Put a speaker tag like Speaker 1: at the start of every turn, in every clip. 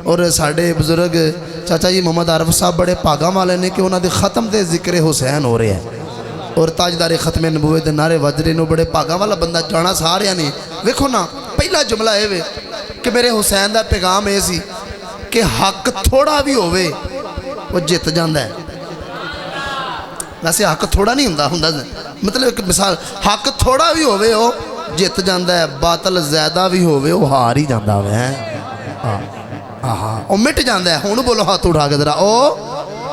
Speaker 1: اور ساڑھے بزرگ چاچا جی محمد عارف صاحب بڑے پاگا والے نے کہ انہوں نے ختم دے ذکر حسین ہو رہے ہیں اور تاجدار ختم نبوت دے نعرے وجرے نو بڑے پاگا والا بندہ جانا سارے نے ویکھو نا پہلا جملہ ہے وے کہ میرے حسین دا پیغام ہے سی کہ حق تھوڑا بھی ہوئے وہ جت جاندہ ہے ویسے حق تھوڑا نہیں ہوندا مطلب ایک مثال حق تھوڑا بھی ہوئے وہ جت جاندہ ہے باطل زیادہ بھی ہوئے وہ ہار ہی جاندہ ہوئے ہیں وہ مٹ جاندہ ہے ہونو بولو ہاتھ اٹھا کے ذرا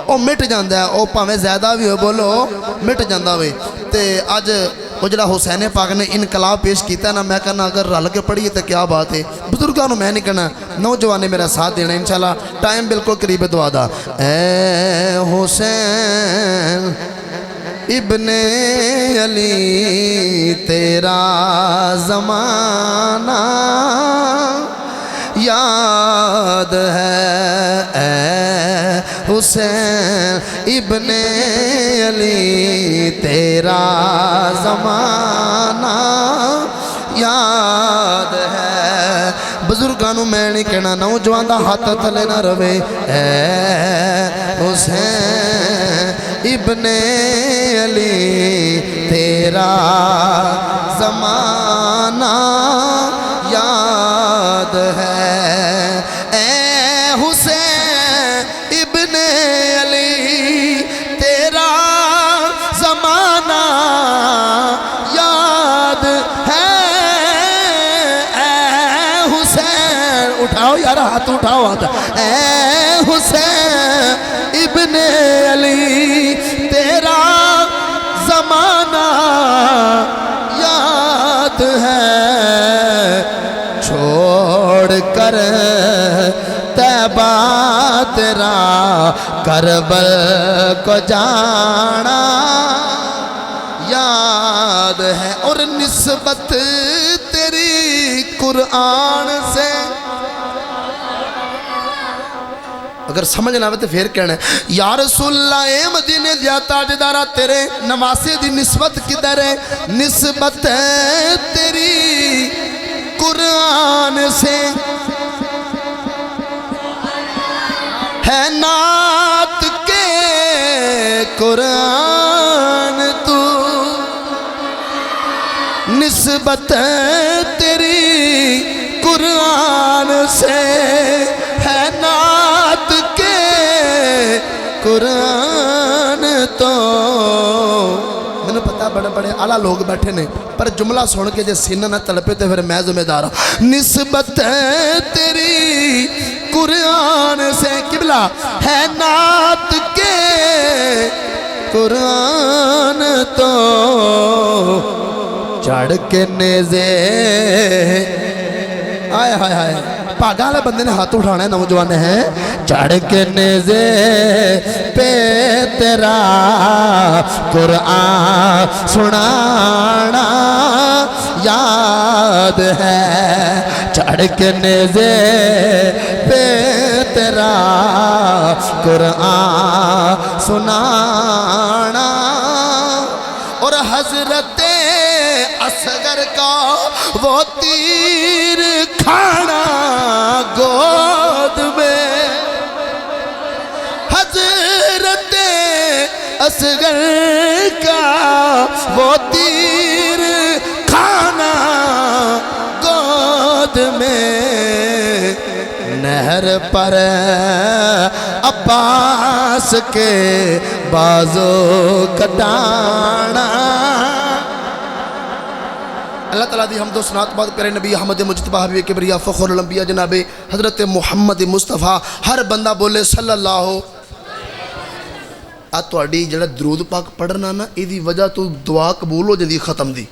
Speaker 1: وہ مٹ جاندہ ہے وہ پاویں زیادہ بھی ہوئے بولو مٹ جاندہ ہوئے تے آج وہ جڑا حسین پاک نے انقلاب پیش کیتا ہے نا میں کہنا اگر رل کے پڑھیے تو کیا بات ہے بزرگانوں میں نہیں کہنا نوجوانے میرا ساتھ دینا انشاءاللہ ٹائم بالکل قریب دعا دا اے حسین ابن علی تیرا زمانہ یاد ہے اے حسین ابن علی تیرا زمانہ یاد ہے بزرگانوں میں نہیں کہنا نوجوان دا ہاتھ تھلے نہ روے اے حسین ابن علی تیرا زمانہ یاد ہے اے حسین ابن علی تیرا زمانہ یاد ہے اے حسین اٹھاؤ یار ہاتھ اٹھاؤ ہاتھ اے حسین ابن علی تیرا زمانہ یاد ہے چھوڑ کر طیبہ تیرا کربل کو جانا یاد ہے اور نسبت تیری قرآن سے اگر سمجھ نہ آوے تو پھر کہنا ہے یا رسول اللہ اے مدینے دیا تاجدارہ تیرے نواسے دی نسبت کدھر ہے نسبت ہے تیری قرآن سے ہے نعت کے قرآن تو نسبت ہے تیری قرآن سے ہے نعت کے قرآن تو میں نے پتا بڑے بڑے اعلیٰ لوگ بیٹھے نے پر جملہ سن کے جے سینہ نہ تڑپے تو پھر میں ذمہ دار ہوں نسبت ہے تیری قرآن سے قبلہ ہے نعت کے قرآن تو چڑھ کے نیزے آئے آئے آئے پاگالے بندے نے ہاتھ اٹھانا ہے نوجوان ہیں چڑھ کے نیزے پہ تیرا قرآن سنانا یاد ہے چڑھ کے نیزے پہ تیرا قرآن سنانا اور حضرت اصغر کا وہ تیر کھانا گود میں حضرت اصغر کا وہ تیر کھانا گود میں نہر پر عباس کے بازو کٹانا اللہ تعالیٰ دی حمد و ثناء بات کرے نبی احمد مجتبی حبیب کبریا فخر الانبیاء جناب حضرت محمد مصطفیٰ ہر بندہ بولے صلی اللہ تہاڈی جڑا درود پاک پڑھنا نا ایدی وجہ تو دعا قبول ہو جاندی ختم دی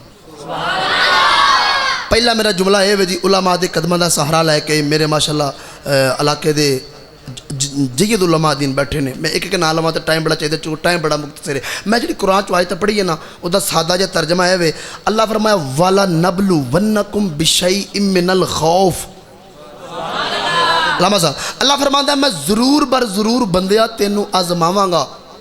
Speaker 1: پہلا میرا جملہ ہے جی علماء دے قدمہ دا سہارا لے کے میرے ماشاءاللہ علاقے دے جید علماء دین بیٹھے نے میں ایک نام لواں تے ٹائم بڑا چاہیے چونکہ ٹائم بڑا مختصر ہے میں جڑی قرآن چ آیت پڑھی ہے نا او دا سادہ جہا ترجمہ ہے اللہ فرمایا والا نبلونکم بشیء من الخوف اللہ فرماتا ہے میں ضرور بر ضرور بندیا تینوں آزماواں گا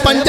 Speaker 1: 5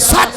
Speaker 1: 7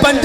Speaker 1: 5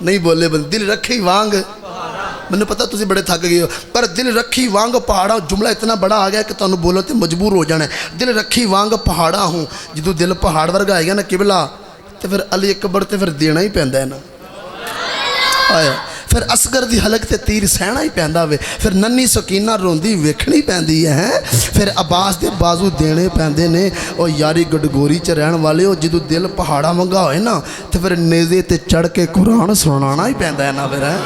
Speaker 1: نہیں بولے بند دل رکھی وانگ میں نے پتا تسی بڑے تھک گئے ہو پر دل رکھی وانگ پہاڑا جملہ اتنا بڑا آ گیا کہ تانوں بولو تے مجبور ہو جانا ہے دل رکھی وانگ پہاڑا ہوں جدو دل پہاڑ ورگا آئے گا نا قبلہ تے پھر علی اکبر تے پھر دینا ہی پہندہ ہے نا آیا پھر اصغر دی حلق تے تیر سہنا ہی پہندہ ہوئے پھر ننی سکینہ روندی ویکھنی پہندی ہے پھر عباس دے بازو دینے پہندے نے اور یاری گڑگوری چ رہن والے ہو جدو دل پہاڑا منگا ہوئے نا تو پھر نیزے تے چڑھ کے قرآن سنانا ہی پہندہ ہے نا پھر ہے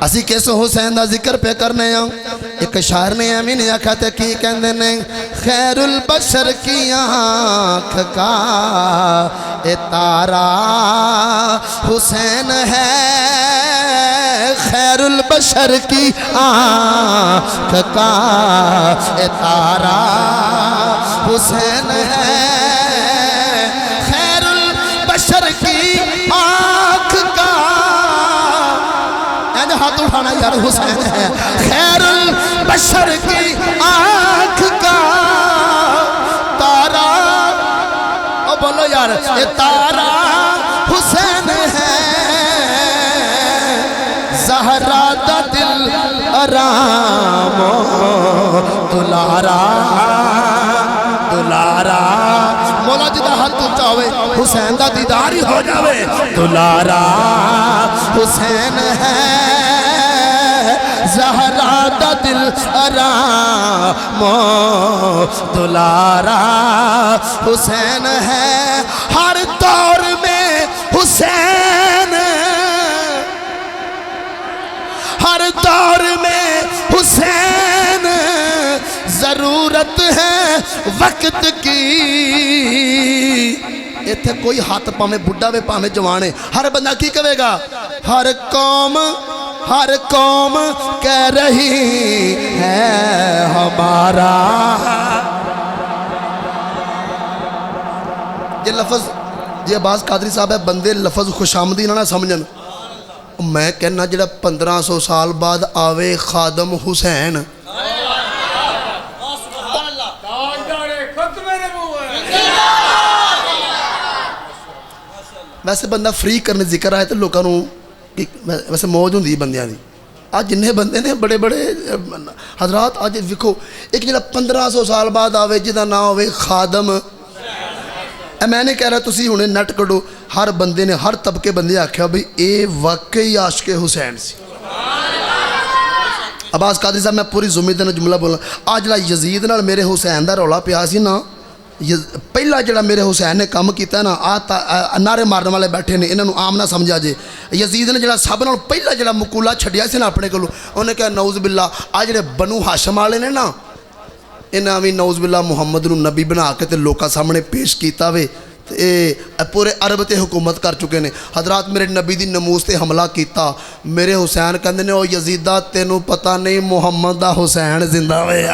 Speaker 1: اسی کس حسین دا ذکر پہ کرنے ہیں ایک شاعر نے امین یا کہتے کی کہندے نے خیر البشر کی آنکھ کا تارا حسین ہے خیر البشر کی آنکھ کا تارا حسین ہے خیر البشر کی آنکھ کا ہاتھ اٹھانا یار حسین ہے خیر البشر کی آنکھ کا تارا او بولو یار یہ تارا حسین ہے زہرا دا دل آرام دلارا دلارا مولا جدہ ہاتھ اونچا ہوئے حسین دا دیداری ہو جاوے دلارا حسین ہے زہرا دا دل آرام دلارا حسین ہے ہر دور میں حسین ہر دور میں حسین ضرورت ہے وقت کی ایتھے کوئی ہاتھ پامے بڑھا وے پامے جوانے ہر بندہ کی کہے گا ہر قوم کہہ رہی ہے ہمارا یہ لفظ یہ عباس قادری صاحب ہے بندے لفظ خوش آمدی نہ سمجھن میں کہنا جڑا 1500 سال بعد آوے خادم حسین ویسے بندہ فری کرنے ذکر آئے تو لوگوں ویسے موج ہوندی بندیاں دی آج جنہیں بندے نے بڑے بڑے حضرات آج وکھو ایک جڑا 1500 سال بعد آوے جدا نہ ہوئے خادم میں نے کہہ رہا تسی ہونے نٹ کڑو ہر بندے نے ہر طبقے بندے آکھیا بھئی اے واقعی عاشق حسین سی عباس قادری صاحب میں پوری زمید نے جملہ بولا آج جڑا یزید نال میرے حسین دا رولا پیا سی نا پہلا جڑا میرے حسین نے کام کیتا ہے نا نعرے مارنے والے بیٹھے نے انہوں عام نہ سمجھا جے یزید نے جڑا سب نال پہلا جڑا مقولہ چھڈیا سی نا اپنے کولوں انہوں نے کہا نعوذ باللہ آ جڑے بنو ہاشم والے نے نا انہاں بھی نعوذ باللہ محمد نو نبی بنا کے تے لوکاں سامنے پیش کیتا وے پورے عرب تے حکومت کر چکے نے حضرات میرے نبی دی نموز تے حملہ کیتا میرے حسین کہندے نے او یزیدہ تینوں پتہ نہیں محمد دا حسین زندہ وے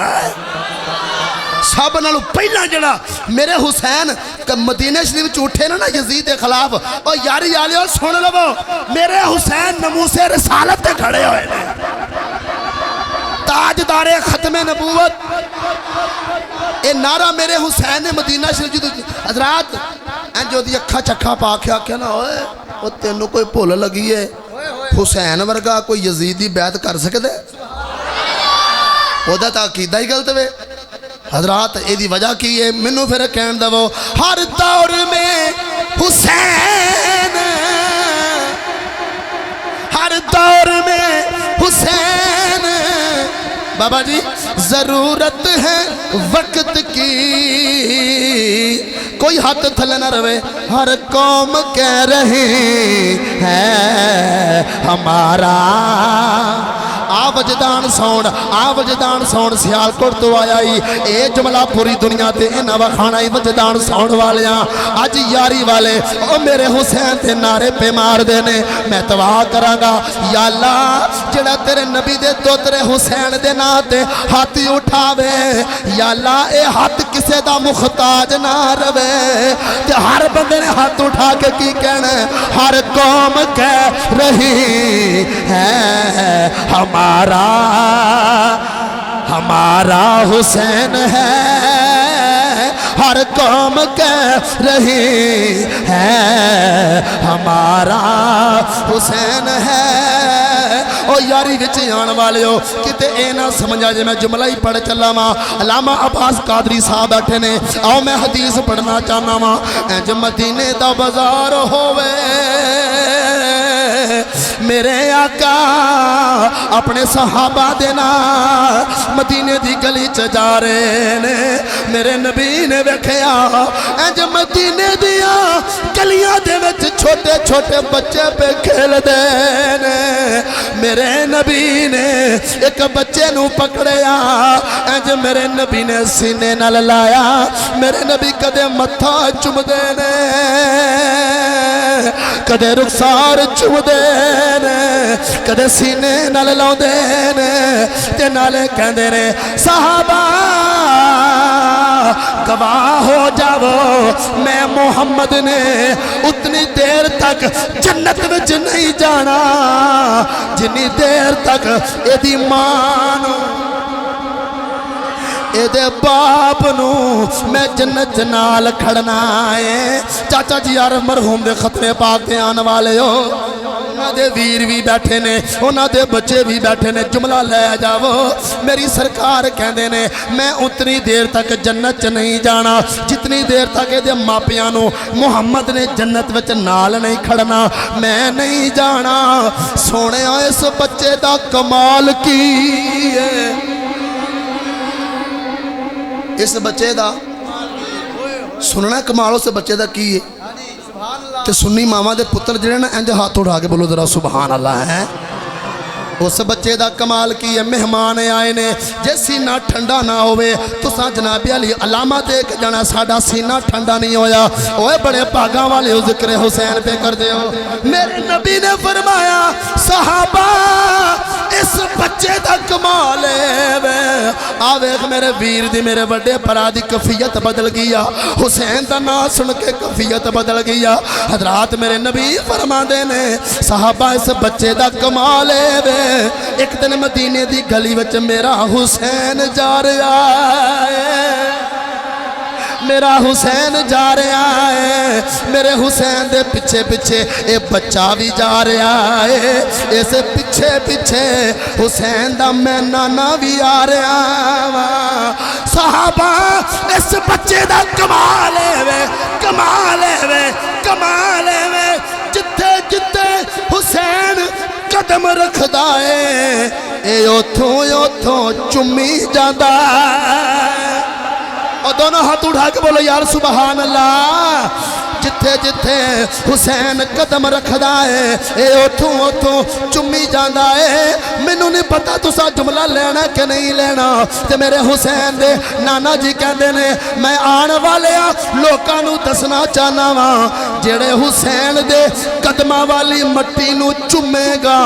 Speaker 1: سب نالوں پہلا جڑا میرے حسین مدینہ شریف اٹھے نا یزید کے خلاف اور یاری آلیو سن لو میرے حسین نموس رسالت تے کھڑے ہوئے تاجدار ختم نبوت اے نعرہ میرے حسین نے مدینہ شریف حضرات جو دی اکھا چکھا پاکھا کیا نا ہوئے وہ تینوں کوئی پھول لگی ہے حسین ورگا کوئی یزیدی بیعت کر سکتے وہ دا تاقیدہ ہی غلط ہوئے حضرات ایدی وجہ کی ہے منو پھر کہن دو ہر دور میں حسین ہر دور میں حسین بابا جی ضرورت ہے وقت کی کوئی ہاتھ تھلے نہ روے ہر قوم کہہ رہی ہے ہمارا وجدان سون سیال کوٹ تو آیا ہی اے جملہ پوری دنیا تے انہا وکھانا ہی وجدان سون والیاں آج یاری والے او میرے حسین تے نعرے پہ مار دینے میں دعا کرانگا یا اللہ جڑا تیرے نبی دے دو تیرے حسین دے ناتے ہاتھی اٹھاوے یا اللہ اے ہاتھ کسے دا مختاج نہ روے تے ہر بندے نے ہاتھ اٹھا کے کی کہنے ہر قوم کہہ رہی ہے ہمارا حسین ہے ہر قوم کہہ رہی ہے ہمارا حسین ہے۔ او یاری وچ آن والے ہو کتے اے نہ سمجھا جے میں جملہ ہی پڑھ چلا ماں علامہ عباس قادری صاحب بیٹھے نے آؤ میں حدیث پڑھنا چاہنا ماں انج مدینے دا بازار ہووے میرے آقا اپنے صحابہ دے نال مدینے دی گلی چ جا رہے نے میرے نبی نے ویکھیا انج مدینے دیا گلیاں دے وچ چھوٹے چھوٹے بچے پہ کھیل دے نے میرے نبی نے ایک بچے نو پکڑیا انج میرے نبی نے سینے نال لایا میرے نبی کدے متھا چم دے نے کدے رخسار چم دے نے کدے سینے نال لاؤ دے نے تے نالے کہندے نے صحابہ گواہ ہو جاؤ میں محمد نے اتنی دیر تک جنت وچ نہیں جانا جنی دیر تک ایدی ماں نو اے دے باپ نو میں جنت نال کھڑنا ہے۔ چاچا جی یار مرحوم دے خطرے پاک دے آن والے ہو انہاں دے ویر بھی بیٹھے نے انہاں دے بچے بھی بیٹھے نے جملہ لے جاؤ میری سرکار کہندے نے میں اتنی دیر تک جنت نہیں جانا جتنی دیر تک اے دے ماپیاں نو محمد نے جنت وچ نال نہیں کھڑنا میں نہیں جانا۔ سونے اس بچے دا کمال کی ہے اس بچے دا سننا کمال اس بچے دا کی ہے تے سنی ماما دے پتر جڑے نا انج ہاتھ اٹھا کے بولو ذرا سبحان اللہ ہے۔ اس بچے دا کمال کی ہے مہمان آئے نے جے سینہ ٹھنڈا نہ ہوئے تو سا جناب علی علامہ دیکھ جانا ساڑا سینہ ٹھنڈا نہیں ہویا اوے بڑے پاگاں والے ہو ذکر حسین پہ کر دے ہو میرے نبی نے فرمایا صحابہ اس بچے دا کمال ہے آویخ میرے ویر دی میرے بڑے پرا دی کفیت بدل گیا حسین دا نا سن کے کفیت بدل گیا حضرات میرے نبی فرما دینے صحابہ اس بچے دا کمال ہے ایک دن مدینے دی گلی وچ میرا حسین جا رہا ہے میرا حسین جا رہا ہے میرے حسین دے پچھے پچھے اے بچہ بھی جا رہا ہے اسے پچھے پچھے حسین دا میں نانا بھی آ رہا صحابہ اس بچے دا کمال ہے کمال ہے کمال ہے جتھے جتھے حسین قدم رکھ دائے اے اوتھوں چمی جاندہ اور دونوں ہاتھ اٹھا کے بولو یار سبحان اللہ جتھے جتھے حسین قدم رکھ دائے اے اوتھوں چمی جاندہ ہے مینوں نہیں پتا تسا جملہ لینا کہ نہیں لینا تے میرے حسین دے نانا جی کہندے نے میں آن والے لوکاں نو دسنا چاہنا وا جڑے حسین دے قدمہ والی مٹی نو چمے گا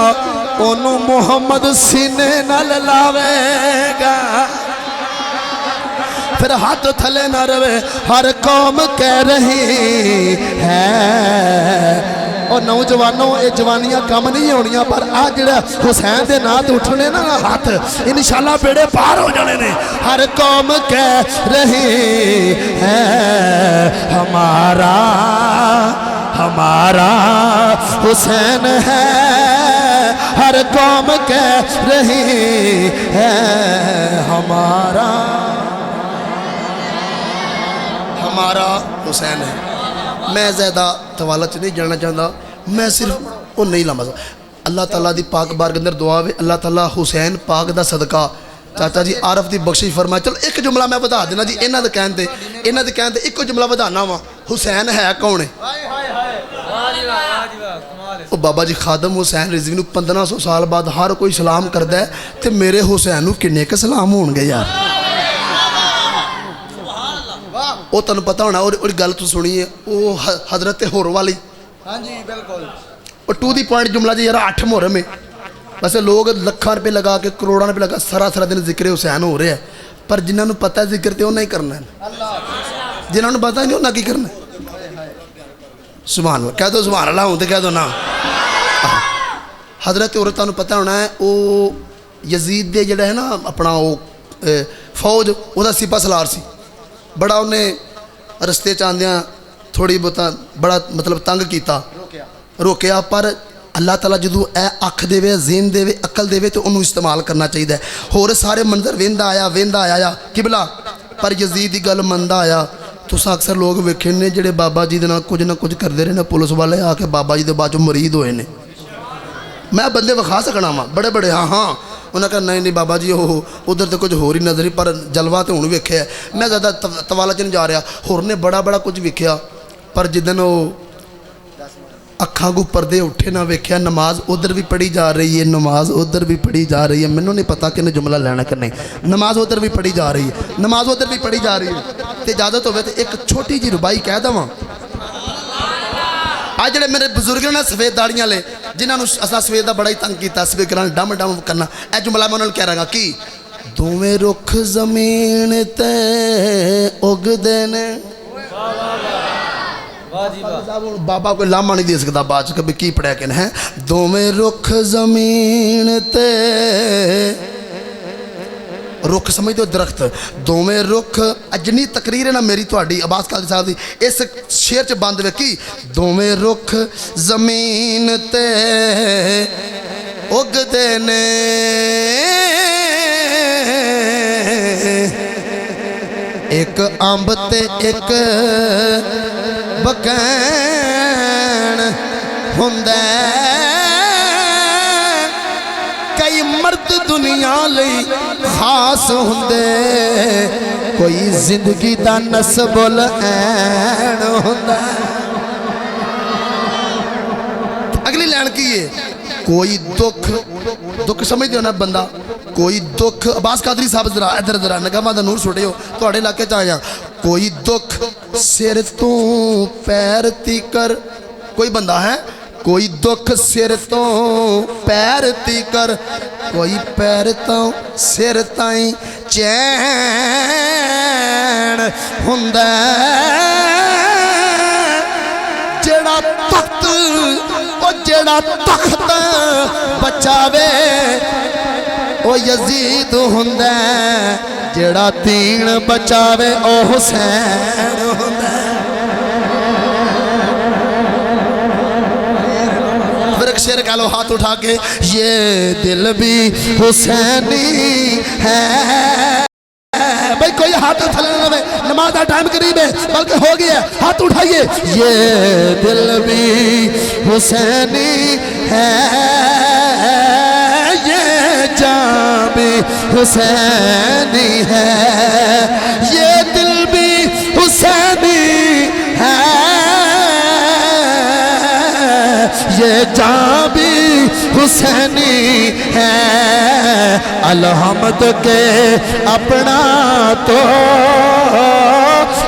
Speaker 1: اونوں محمد سینے نال لاوے گا پھر ہاتھ تھلے نہ روے ہر قوم کہہ رہی ہے اور نوجوانوں اے جوانیاں کم نہیں ہونیاں پر آج جڑا حسین دے نات اٹھنے نا ہاتھ انشاءاللہ بیڑے پار ہو جانے نے ہر قوم کہہ رہی ہے ہمارا حسین ہے ہر قوم کہہ رہی ہے ہمارا حسین ہے۔ میں زیادہ توالت نہیں جانا چاہتا میں صرف وہ نہیں لمحہ اللہ تعالیٰ دی پاک بار کے اندر دعا ہے اللہ تعالیٰ حسین پاک دا صدقہ چاچا جی عارف دی بخشش فرمائے چلو ایک جملہ میں بتا دینا جی انہاں دے کہندے ایک جملہ بتانا وا حسین ہے کون ہے او بابا جی خادم حسین رضوی نو 1500 سال بعد ہر کوئی سلام کردا ہے تے میرے حسین نو کنے کے سلام ہون گے یار وہ تنو پتہ ہونا اور گل تو سنی ہے وہ حضرت ہور والی ہاں جی بالکل اور ٹو دی پوائنٹ جملہ جی یار 8 محرم میں ویسے لوگ لکھاں روپے لگا کے کروڑاں روپے لگا سارا دن ذکر حسین ہو رہے ہیں پر جنہاں نو پتہ ہے ذکر تے وہ نہیں کرنا ہے جنہاں نو پتہ نہیں وہ نہ کی کرنا ہے سبحان اللہ کہہ دو سبحان اللہ ہوں تے کہہ دو نا حضرت عورتوں نو پتہ ہونا ہے وہ یزید دے جڑا ہے نا اپنا وہ فوج وہ دا سپہ سالار سی بڑا انہیں رستے چاندیاں تھوڑی بہتا بڑا مطلب تنگ کیتا روکیا پر اللہ تعالیٰ جدو اے اکھ دے ذہن دے عقل دے تو انہوں استعمال کرنا چاہیے ہور سارے منظر ویندا آیا قبلہ پر یزید دی گل مندا آیا تساں اکثر لوگ ویکھے نے جڑے بابا جی دے نال کچھ نہ کچھ کردے رہے نے پولیس والے آ کے بابا جی دے بعد مرید ہوئے نے میں بندے وکھا سکنا وا بڑے ہاں انہاں کہا نہیں بابا جی وہ ادھر تو کچھ ہور ہی نظر پر جلوہ تو ہوں ویکھیا میں زیادہ طوالہ چ نہیں جا رہا ہور نے بڑا کچھ ویکھیا پر جدن وہ اکھاں کو پردے اٹھے نہ ویکھیا نماز ادھر بھی پڑھی جا رہی ہے نماز ادھر بھی پڑھی جا رہی ہے مینوں نہیں پتا کہ نے جملہ لینا کہ نہیں نماز ادھر بھی پڑھی جا رہی ہے نماز ادھر بھی پڑھی جا رہی ہے تے اجازت ہوئے تو ایک چھوٹی جی ربائی کہہ دواں آج جڑے میرے بزرگ نے سفید داڑیاں لے جنہاں نوں اساں سفید دا بڑا ہی تنگ کیتا سپیکراں ڈم کرنا اے جملہ میں انہاں نوں کہہ رہا کی دوویں رخ زمین تے اگدے نے بابا کوئی لاما نہیں دے سکتا بعد کبھی کی پڑھیا کہ ہے دوویں رخ زمین تے رخ سمجھ دو درخت دوویں رخ اجنی تقریر ہے نا میری تہاڈی عباس قادری صاحب دی اس شعر چ بند وے کی دوویں رخ زمین تے اگدے نے ایک امب تے ایک بکین ہندے کئی مرد دنیا لئی خاص ہندے کوئی زندگی دا نسب العین ہندے اگلی لائن کی ہے کوئی دکھ سمجھ دیو نا بندہ کوئی دکھ عباس قادری صاحب ادھر نگاہاں دا نور چھوٹے ہو تواڈے علاقے چ آیا کوئی دکھ سر تو پیر تیکر کوئی بندہ ہے کوئی دکھ سر تو پیر تیکر کوئی پیر تو سر تائیں چین ہندے جڑا تخت او جڑا تخت بچاوے او یزید ہندے جڑا تین بچاوے او حسین ہندے پھر ایک شعر کہہ لو ہاتھ اٹھا کے یہ دل بھی حسینی ہے بھائی کوئی ہاتھ اٹھا لینا میں نماز کا ٹائم قریب ہے بلکہ ہو گیا ہاتھ اٹھائیے یہ دل بھی حسینی ہے یہ جان بھی حسینی ہے یہ دل بھی حسینی ہے یہ جان بھی حسینی ہے الحمد کے اپنا تو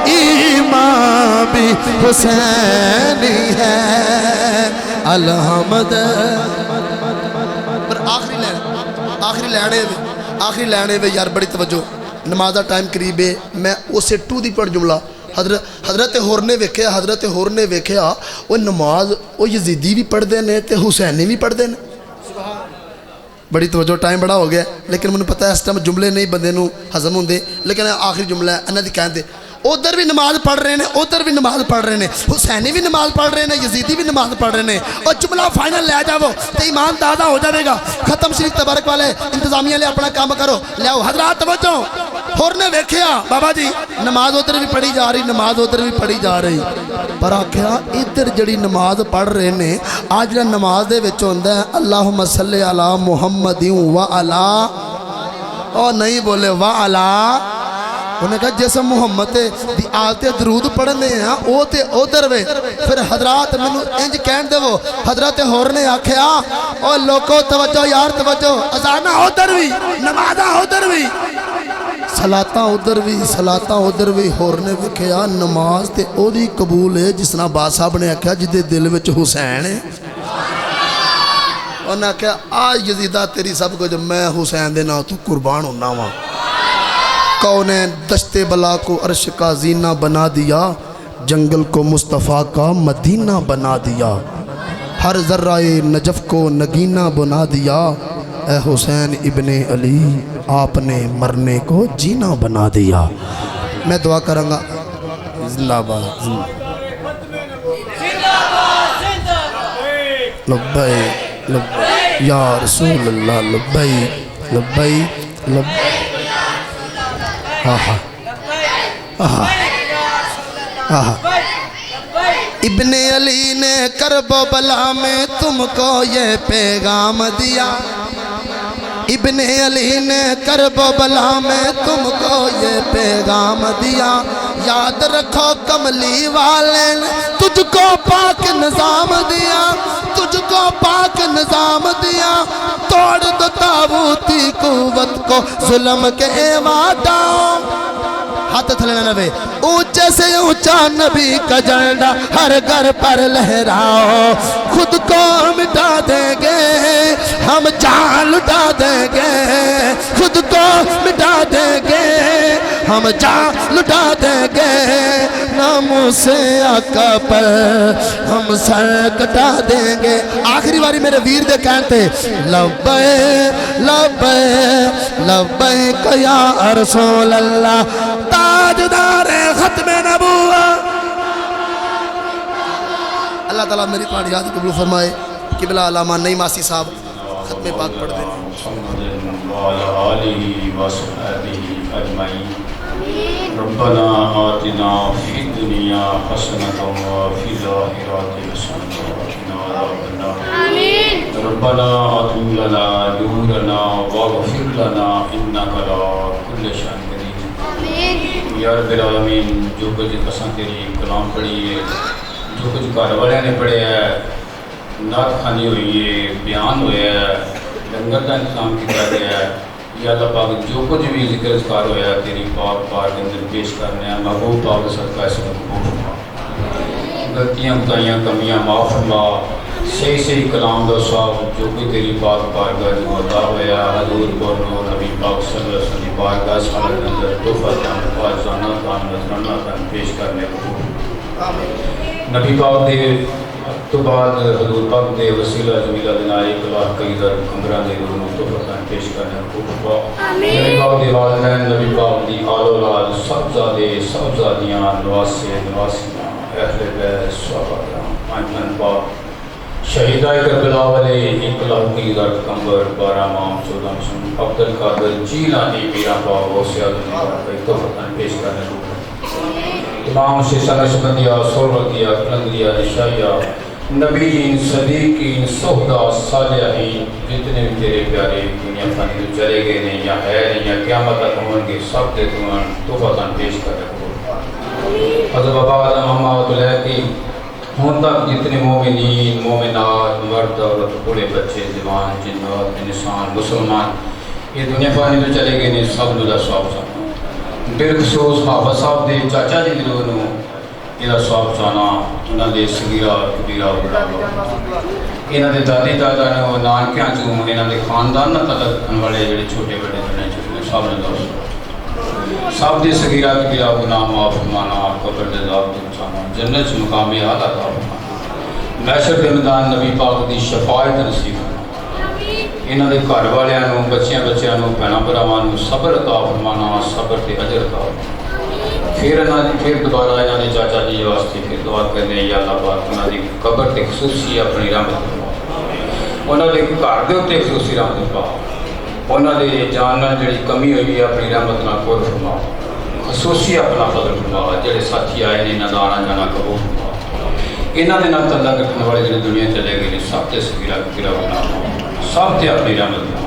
Speaker 1: ایمان بھی حسینی ہے الحمد پر آخری لینے وے یار بڑی توجہ نماز کا ٹائم قریب ہے میں اسے ٹو دی پڑھ جملہ حضرت ہور نے ویکھیا وہ نماز وہ یزیدی بھی پڑھ دے نے تے حسینی بھی پڑھ دے نے بڑی توجہ ٹائم بڑا ہو گیا لیکن مجھے پتا ہے اس ٹائم جملے نہیں بندے نو ہضم ہوندے لیکن آخری جملہ ہے انہاں دی کہندے ادھر بھی نماز پڑھ رہے ہیں ادھر بھی نماز پڑھ رہے ہیں حسینی بھی نماز پڑھ رہے ہیں یزیدی بھی نماز پڑھ رہے ہیں اور جملہ فائنل لے جاؤ تو ایمان تازہ ہو جائے گا ختم شریف تبارک والے انتظامیہ لے اپنا کام کرو لے آؤ حضرات توجہ ہور نے ویکھیا بابا جی نماز ادھر بھی پڑھی جا رہی نماز ادھر بھی پڑھی جا رہی پر آکھیا ادھر جڑی نماز پڑھ رہے ہیں آج جڑا نماز دے وچ ہوندا ہے اللہم صلی علی محمد و علی اور نہیں بولے و علی انہیں کہا جیسے محمد دی آلتے درود پڑھنے ہیں او تے ادھر وے پھر حضرات منو انج کہن دے وہ حضرت ہور نے آکھیا او لوکو توجہ یار توجہ اذانہ ادھر بھی نمازہ ادھر بھی صلاتاں ادھر بھی ہور نے ویکھیا نماز تے او دی قبول ہے جس طرح باد صاحب نے آکھیا جدے دل وچ حسین ہے انہیں آکھیا آج یزیدہ تیری سب کو جب میں حسین دے نا تو قربان ہونا ہوا کونین دشت بلا کو عرش کا زینہ بنا دیا جنگل کو مصطفیٰ کا مدینہ بنا دیا ہر ذرہ نجف کو نگینہ بنا دیا اے حسین ابن علی آپ نے مرنے کو جینا بنا دیا میں دعا کروں گا زندہ باد لبیک لبیک یا رسول اللہ لبیک لبیک لبیک ابن علی نے کرب و بلا میں تم کو یہ پیغام دیا ابن علی نے کرب و بلا میں تم کو یہ پیغام دیا یاد رکھو کملی والے نے تجھ کو پاک نظام دیا تجھ کو پاک نظام دیا توڑ دو طاغوتی قوت کو ظلم کے وعدوں ہاتھ تھلے نبی اونچے سے اونچا نبی کا جھنڈا ہر گھر پر لہراؤ خود کو مٹا دیں گے ہم جان لٹا دیں گے خود کو مٹا دیں گے ہم جان لٹا دیں گے ناموں سے آقا پر ہم سر کٹا دیں گے آخری باری میرے ویر دے کہتے لبیک لبیک لبیک یا رسول اللہ تاجدار ختم نبوت اللہ تعالیٰ میری تمہاری یاد قبول فرمائے قبلہ علامہ نئی ماسی صاحب ختم پاک پڑھ دیں
Speaker 2: ربنا آتنا فی الدنیا حسنۃ وفی الآخرۃ حسنۃ وقنا عذاب النار ربنا آتم لنا نورنا واغفر لنا انک علی کل شیء قدیر یا رب العالمین جو کچھ اساں تیری کلام پڑھی ہے جو کچھ گھر والے نے پڑھے ہے نعت خوانی ہوئی ہے بیان ہوا ہے لنگر کا انتظام کیا گیا ہے یا اللہ پاک جو کچھ بھی ذکر اذکار ہوا ہے تیری پاک پاک کے اندر پیش کرنے ہیں محبوب پاک صدقہ اس میں قبول فرما غلطیاں بتائیاں کمیاں معاف فرما صحیح صحیح کلام دو صاحب جو کوئی تیری پاک بارگاہ جو عطا ہوا حضور کو نور نبی پاک صلی اللہ علیہ وسلم بارگاہ سالت کے اندر تحفہ جان پاکزانہ کام نذرانہ کام پیش کرنے قبول نبی پاک دے تو بعد حضور پاک دے وسیلہ جمیلہ دنائی کلاہ کئی در کمرہ دے دونوں تحفہ پیش کرنے قبول نبی پاک دے والدین نبی پاک دی آل اولاد سب زادیاں نواسے نواسیاں اہل بیت صحابہ کرام آئمن پاک شہیدہ کربلا والے اقلاع کی در کمبر 12 ماہ 14 مسلم عبد القادر جیلانی میرا پاک غوث اعظم کا تحفہ پیش کرنے قبول تمام سے سنشبندیہ سورتیہ کلندیہ نشائیہ نبیین صدیقین سہدہ صالحین جتنے بھی تیرے پیارے دنیا فانی تو چلے گئے نہیں یا ہے نہیں یا قیامت تک ہوں گے سب دے تمہیں تحفہ پیش کر رکھو حضرت بابا آدم محمد علیہ کی ہون تک جتنے مومنین مومنات مرد عورت بڑے بچے جوان جنات انسان مسلمان یہ دنیا فانی تو چلے گئے نہیں سب اللہ صاحب صاحب بالخصوص حافظ صاحب دے چاچا جی دلوں یہ صاحب چانا انہوں نے صغیرہ کبیرہ بڑا انہوں نے دادی دادا نے وہ نانکیاں چوں انہوں نے خاندان نہ تعلق والے جڑے چھوٹے بڑے جڑے چھوٹے سب نے دوست سب دے صغیرہ کبیرہ گناہ معاف فرمانا قبر دے عذاب تو بچانا جنت مقام اعلیٰ عطا فرمانا محشر کے میدان نبی پاک دی شفاعت نصیب انہوں نے گھر والوں بچیاں بھیناں بھراواں صبر عطا فرمانا صبر تے اجر عطا فرمانا پھر دوبارہ انہوں نے چاچا جی واسطے پھر دعا کرنے یا اللہ پاک انہوں نے قبر تے خصوصی اپنی رحمت فرما انہوں نے گھر دے تے خصوصی رحمت فرما انہوں نے جاننا جڑی کمی ہوئی ہے اپنی رحمت نال پور فرما خصوصی اپنا فضل فرما جڑے ساتھی آئے نے انہاں دا آنا جانا قبول فرما انہوں نے نال تعلق رکھنے والے جڑے دنیا چلے گئے سب تے صغیرہ کبیرہ گناہ سب تے اپنی رحمت فرما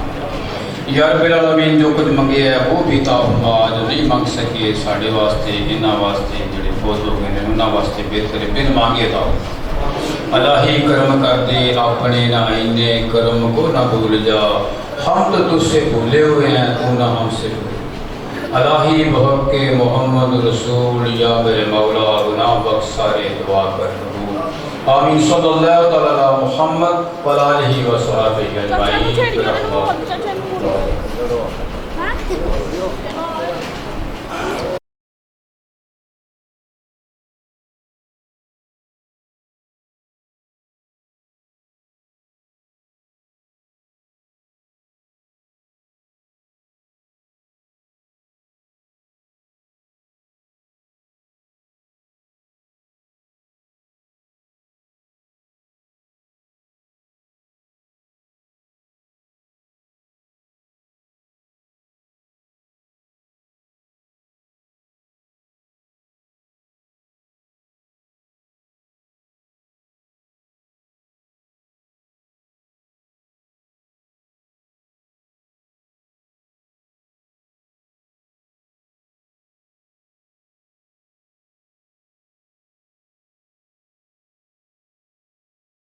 Speaker 2: یا رب العالمین جو کچھ منگے ہے وہ بھی عطا فرما جو نہیں منگ سکے ساڈے واسطے انہاں واسطے جڑے فوت ہو گئے انہاں واسطے بہتر بن مانگے عطا الہی کرم کر دے اپنے نہ آئینے کرم کو نہ بھول جا ہم تو تجھ سے بھولے ہوئے ہیں تو نہ ہم سے بھولے الہی بحق کے محمد رسول یا میرے مولا گناہ بخش سارے دعا کر قبول آمین صلی اللہ علیہ محمد وآلہ وصحبہ اجمعین